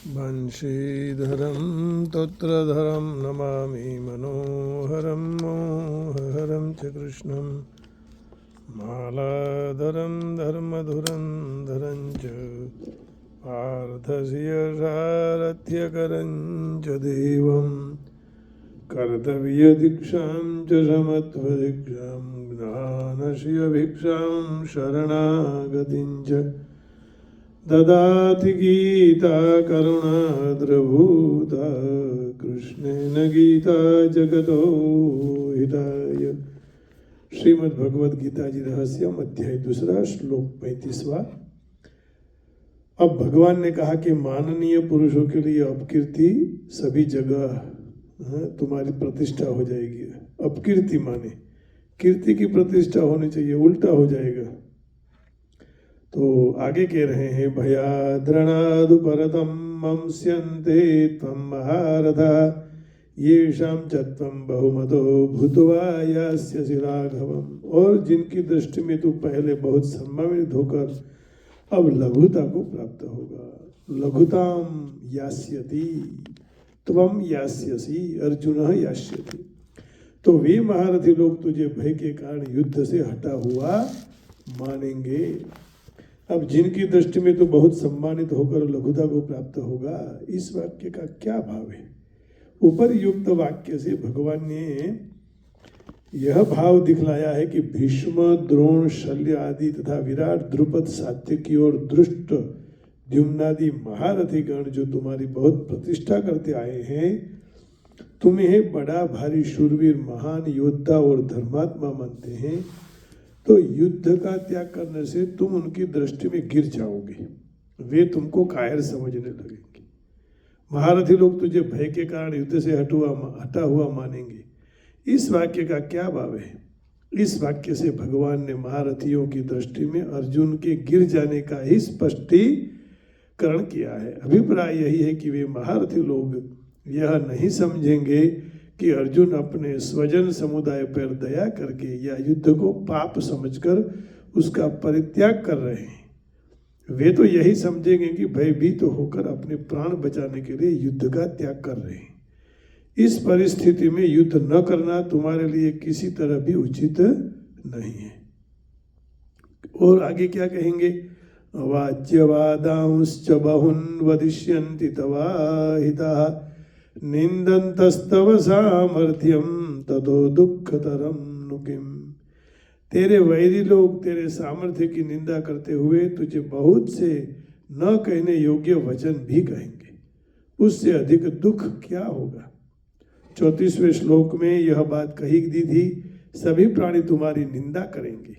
बंशीधरं तोत्रधरं नमामि मनोहरं मोहहरं च कृष्णं मालाधरं धर्मधुरं धरं च पार्थस्य सारथ्यकरं च देवं कर्तव्यदीक्षां च समत्वदीक्षां ज्ञानस्य भिक्षां शरणागतिं च ददाति गीता करुणाद्रभूता कृष्णेन गीता जगतो हिताय। श्रीमद् भगवद गीता जी रहस्यम अध्याय 2 श्लोक 35वां। अब भगवान ने कहा कि माननीय पुरुषों के लिए अपकीर्ति सभी जगह तुम्हारी प्रतिष्ठा हो जाएगी। अपकीर्ति माने कीर्ति की प्रतिष्ठा होनी चाहिए, उल्टा हो जाएगा। तो आगे कह रहे हैं भयाद्रणादुपरतं मंस्यन्ते त्वं महारथा येषां च त्वं बहुमतो भूत्वा यास्यसि राघवम्। और जिनकी दृष्टि में तू पहले बहुत सम्मानित होकर अब लघुता को प्राप्त होगा। लघुताम यास्यति त्वं यास्यसि अर्जुनः यास्यति। तो वे महारथी लोग तुझे भय के कारण युद्ध से हटा हुआ मानेंगे। अब जिनकी दृष्टि में तो बहुत सम्मानित होकर लघुता को प्राप्त होगा, इस वाक्य का क्या भाव है? ऊपर युक्त वाक्य से भगवान ने यह भाव दिखलाया है कि भीष्म, द्रोण, शल्य आदि तथा विराट, द्रुपद, सात्यकी और दृष्ट द्युम्नादि महारथी गण जो तुम्हारी बहुत प्रतिष्ठा करते आए हैं, तुम्हें बड़ा भारी शूरवीर, महान योद्धा और धर्मात्मा मानते हैं। तो युद्ध का त्याग करने से तुम उनकी दृष्टि में गिर जाओगे, वे तुमको कायर समझने लगेंगे। महारथी लोग तुझे भय के कारण युद्ध से हटा हुआ मानेंगे। इस वाक्य का क्या भाव है? इस वाक्य से भगवान ने महारथियों की दृष्टि में अर्जुन के गिर जाने का ही स्पष्टीकरण किया है। अभिप्राय यही है कि वे महारथी लोग यह नहीं समझेंगे कि अर्जुन अपने स्वजन समुदाय पर दया करके या युद्ध को पाप समझकर उसका परित्याग कर रहे हैं। वे तो यही समझेंगे कि भयभीत होकर अपने प्राण बचाने के लिए युद्ध का त्याग कर रहे हैं। इस परिस्थिति में युद्ध न करना तुम्हारे लिए किसी तरह भी उचित नहीं है। और आगे क्या कहेंगे? वाच्यवादांश्च बहुन् वदिष्यन्ति तवाहिताः निंदन्तस्तव सामर्थ्यम ततो दुःखतरम नु किम। तेरे वैरी लोग तेरे सामर्थ्य की निंदा करते हुए तुझे बहुत से न कहने योग्य वचन भी कहेंगे, उससे अधिक दुख क्या होगा? 34वें श्लोक में यह बात कही दी थी, सभी प्राणी तुम्हारी निंदा करेंगे।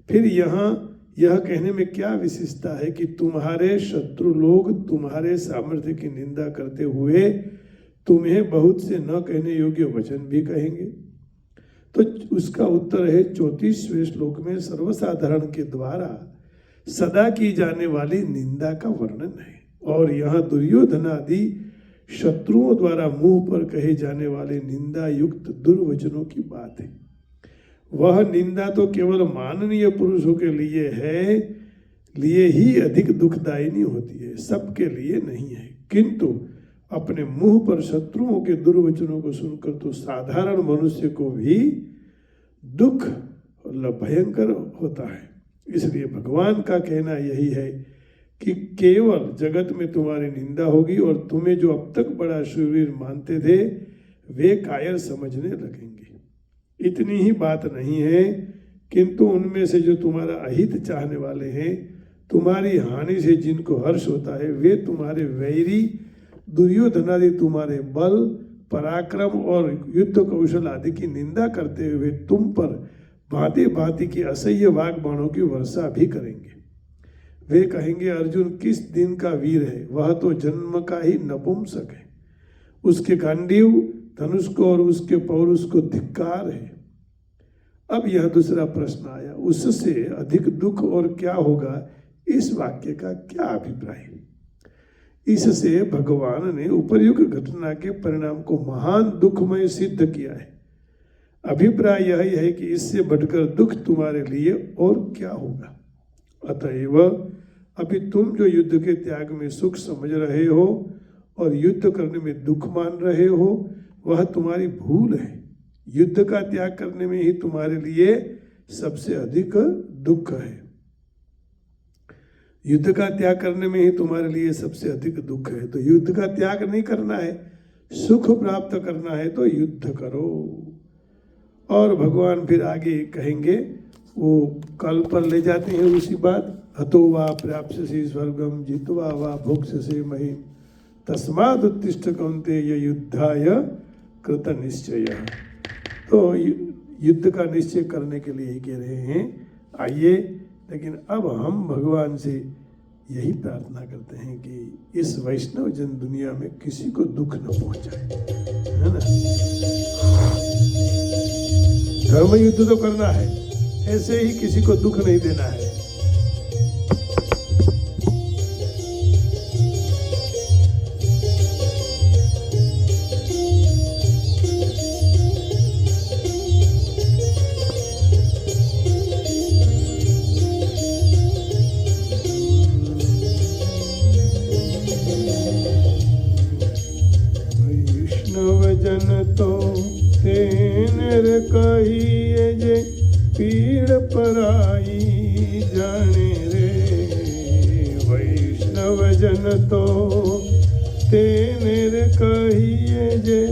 फिर यहाँ यह कहने में क्या विशेषता है कि तुम्हारे शत्रु लोग तुम्हारे सामर्थ्य की निंदा करते हुए तुम्हें बहुत से न कहने योग्य वचन भी कहेंगे? तो उसका उत्तर है 34वें श्लोक में सर्वसाधारण के द्वारा सदा की जाने वाली निंदा का वर्णन है। और यहाँ दुर्योधन आदि शत्रुओं द्वारा मुंह पर कहे जाने वाले निंदा युक्त दुर्वचनों की बात है। वह निंदा तो केवल माननीय पुरुषों के लिए ही अधिक दुखदायिनी होती है, सबके लिए नहीं है। किंतु अपने मुंह पर शत्रुओं के दुर्वचनों को सुनकर तो साधारण मनुष्य को भी दुख भयंकर होता है। इसलिए भगवान का कहना यही है कि केवल जगत में तुम्हारी निंदा होगी और तुम्हें जो अब तक बड़ा शूरवीर मानते थे वे कायर समझने लगेंगे। इतनी ही बात नहीं है, किंतु उनमें से जो तुम्हारा अहित चाहने वाले हैं, तुम्हारी हानि से जिनको हर्ष होता है, वे तुम्हारे वैरी दुर्योधनादि तुम्हारे बल, पराक्रम और युद्ध कौशल आदि की निंदा करते हुए तुम पर भांति भांति की असह्य वाग बाणों की वर्षा भी करेंगे। वे कहेंगे अर्जुन किस दिन का वीर है, वह तो जन्म का ही नपुंसक है। उसके गांडीव धनुष को और उसके पौरुष को धिक्कार है। अब यह दूसरा प्रश्न आया, उससे अधिक दुख और क्या होगा? इस वाक्य का क्या अभिप्राय है? इससे भगवान ने उपर्युक्त घटना के परिणाम को महान दुखमय सिद्ध किया है। अभिप्राय यही है कि इससे बढ़कर दुख तुम्हारे लिए और क्या होगा। अतएव अभी तुम जो युद्ध के त्याग में सुख समझ रहे हो और युद्ध करने में दुख मान रहे हो, वह तुम्हारी भूल है। युद्ध का त्याग करने में ही तुम्हारे लिए सबसे अधिक दुख है। युद्ध का त्याग करने में ही तुम्हारे लिए सबसे अधिक दुख है। तो युद्ध का त्याग नहीं करना है, सुख प्राप्त करना है तो युद्ध करो। और भगवान फिर आगे कहेंगे, वो कल पर ले जाते हैं उसी बात, हतो वा प्राप्स्यसि स्वर्गम जित्वा वा भोक्ष्यसे महीम तस्माद् उत्तिष्ठ कौन्तेय युद्धाय कृत निश्चय। तो युद्ध का निश्चय करने के लिए ही कह रहे हैं आइए। लेकिन अब हम भगवान से यही प्रार्थना करते हैं कि इस वैष्णव जन दुनिया में किसी को दुख न पहुंचाए, है ना। धर्म युद्ध तो करना है, ऐसे ही किसी को दुख नहीं देना है। जन तो तेनर कहिए जे पीड़ पराई जाने रे। वैष्णव जन तो तेनर कहिए जे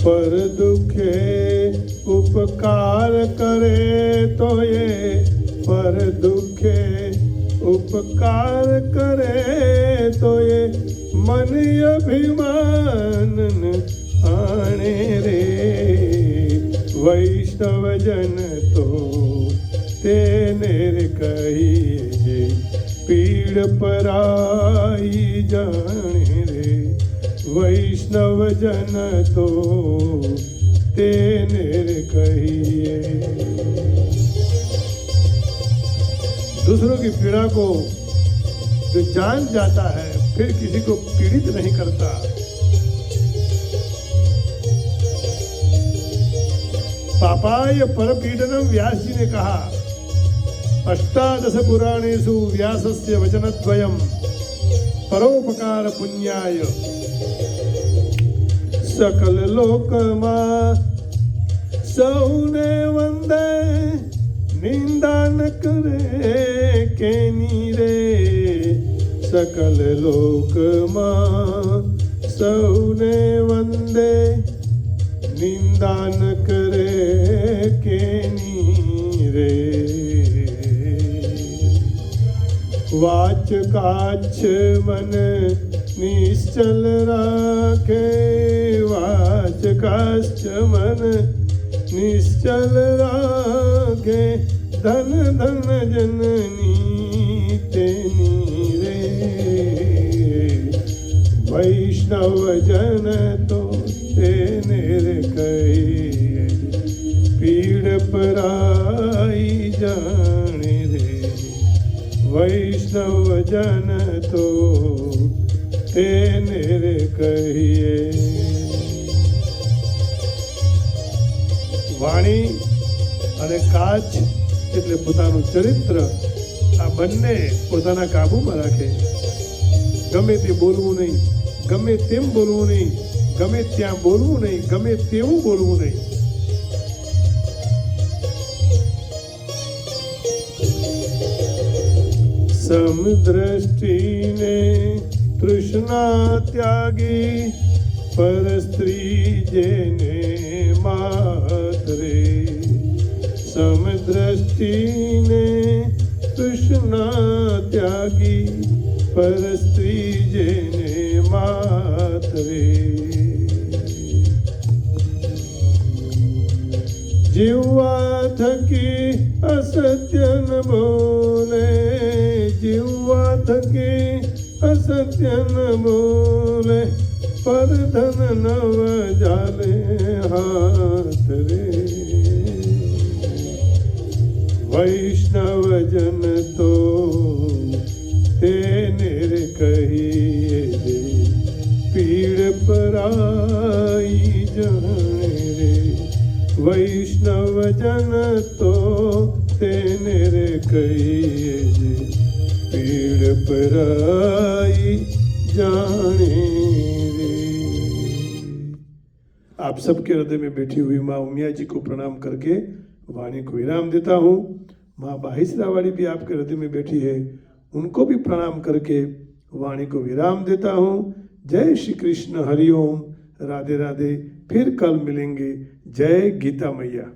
पर दुखे उपकार करे तो ये पर दुखे उपकार करे तो ये मन अभिमान आने रे। वैष्णव जन तो तेने कहिए पीड़ पराई जाने रे। वैष्णव जन तो तेने कहिए। दूसरों की पीड़ा को जो जान जाता है फिर किसी को पीड़ित नहीं करता। पापाय परपीडनम, व्यास जी ने कहा, अष्टादश पुराणेषु व्यासस्य वचनद्वयम् परोपकार पुण्याय। सकल लोकमा सौने वंदे निंदा न करे के नीरे। सकल लोक मां सौने वंदे निंदा न करे के नीरे। वाच काच मन निश्चल राखे। वाच काच मन निश्चल राखे। धन धन जननी तेनी रे। वैष्णव जन तो तेने कहिए पीड़ पराई जाने रे। वैष्णव जन तो तेने कहिए। વાણી અને કાચ એટલે પોતાનું ચરિત્ર, આ બંને પોતાના કાબૂમાં રાખે। ગમે તે બોલવું નહીં, ગમે તેમ બોલવું નહીં, ગમે ત્યાં બોલવું નહીં, ગમે તેવું બોલવું નહીં। સમદ્રષ્ટિને તૃષ્ણા ત્યાગી પર સ્ત્રી જેને मातरे। समदृष्टिने तृष्णा त्यागी पर स्त्री जेने मातरे। जीवा थकी असत्य न बोले। जीवा थकी असत्य न बोले। पर धन नव जाले हाथ रे। वैष्णव जन तो तेने कहिए पीड़ पराई जाने रे। जन तो तेने रे कहिए जे पीड़ पराई जाने रे। आप सबके हृदय में बैठी हुई माँ उमिया जी को प्रणाम करके वाणी को विराम देता हूँ। माँ बाहिसरावाड़ी भी आपके हृदय में बैठी है, उनको भी प्रणाम करके वाणी को विराम देता हूँ। जय श्री कृष्ण, हरिओम, राधे राधे। फिर कल मिलेंगे। जय गीता मैया।